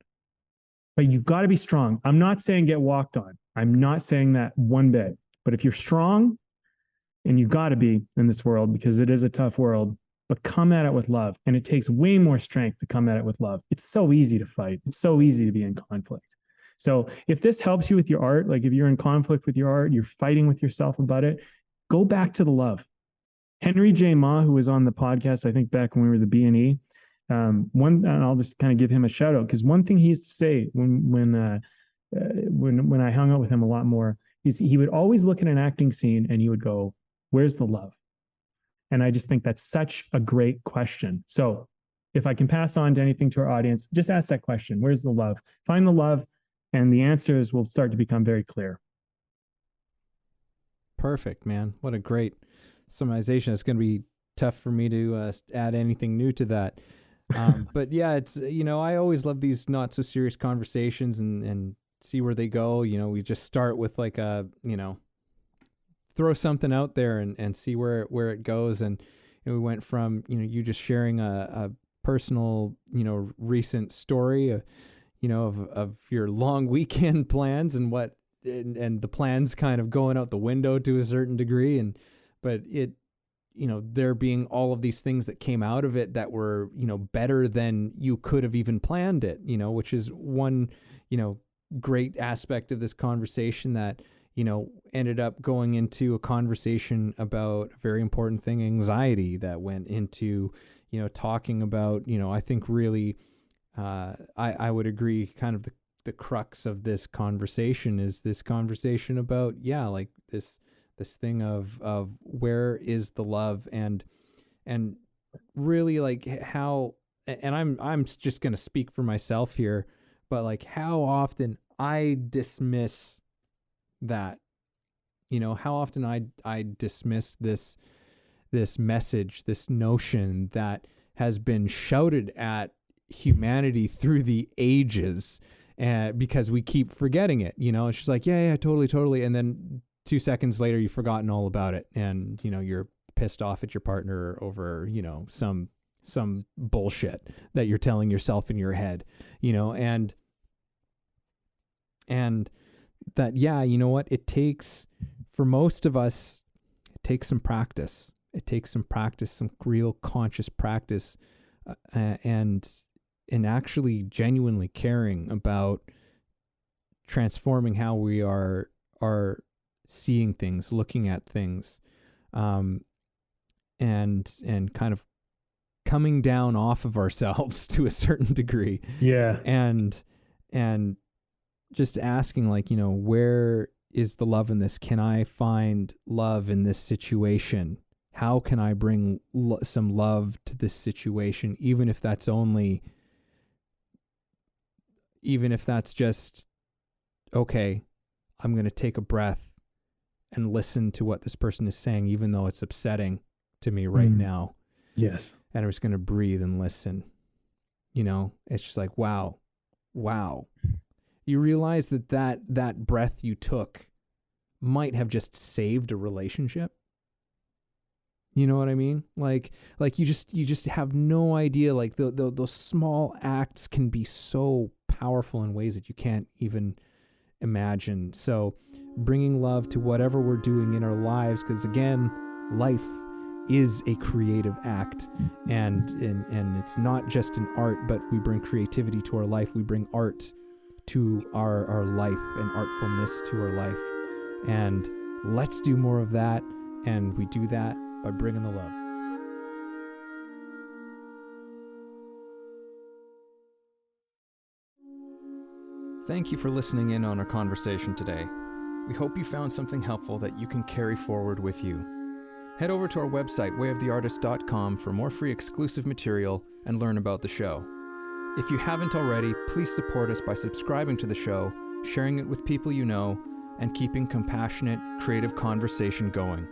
But you've got to be strong. I'm not saying get walked on. I'm not saying that one bit. But if you're strong, and you've got to be in this world because it is a tough world, but come at it with love. And it takes way more strength to come at it with love. It's so easy to fight. It's so easy to be in conflict. So if this helps you with your art, like if you're in conflict with your art, you're fighting with yourself about it, go back to the love. Henry J. Ma, who was on the podcast, I think back when we were the B&E, and I'll just kind of give him a shout out, because one thing he used to say when I hung out with him a lot more, is he would always look at an acting scene and he would go, "Where's the love?" And I just think that's such a great question. So if I can pass on to anything to our audience, just ask that question. Where's the love? Find the love. And the answers will start to become very clear. Perfect, man. What a great summarization. It's going to be tough for me to add anything new to that. But yeah, it's, I always love these not so serious conversations and see where they go. We just start with like throw something out there and see where it goes. And we went from, you just sharing a personal, recent story, of your long weekend plans and and the plans kind of going out the window to a certain degree. But it, there being all of these things that came out of it that were, better than you could have even planned it, which is one, great aspect of this conversation that, ended up going into a conversation about a very important thing, anxiety, that went into, talking about, I think really, I would agree kind of the crux of this conversation is this conversation about, like this thing of where is the love and really like how, and I'm just going to speak for myself here, but like how often I dismiss that, how often I dismiss this message, this notion that has been shouted at humanity through the ages, because we keep forgetting it. It's just like, yeah, totally. And then 2 seconds later, you've forgotten all about it. And, you're pissed off at your partner over, some bullshit that you're telling yourself in your head, and that, what it takes for most of us, it takes some practice. It takes some practice, some real conscious practice, and actually genuinely caring about transforming how we are seeing things, looking at things, and kind of coming down off of ourselves to a certain degree. Yeah. And just asking, like, where is the love in this? Can I find love in this situation? How can I bring some love to this situation, even if that's just, okay, I'm going to take a breath and listen to what this person is saying, even though it's upsetting to me right now. Yes. And I'm just going to breathe and listen. It's just like, wow. You realize that breath you took might have just saved a relationship. You know what I mean? Like you just have no idea. Like those small acts can be so powerful in ways that you can't even imagine. So bringing love to whatever we're doing in our lives, because again, life is a creative act, and it's not just an art, but we bring creativity to our life. We bring art to our life and artfulness to our life. And let's do more of that. And we do that by bringing the love. Thank you for listening in on our conversation today. We hope you found something helpful that you can carry forward with you. Head over to our website, wayoftheartist.com, for more free exclusive material and learn about the show. If you haven't already, please support us by subscribing to the show, sharing it with people you know, and keeping compassionate, creative conversation going.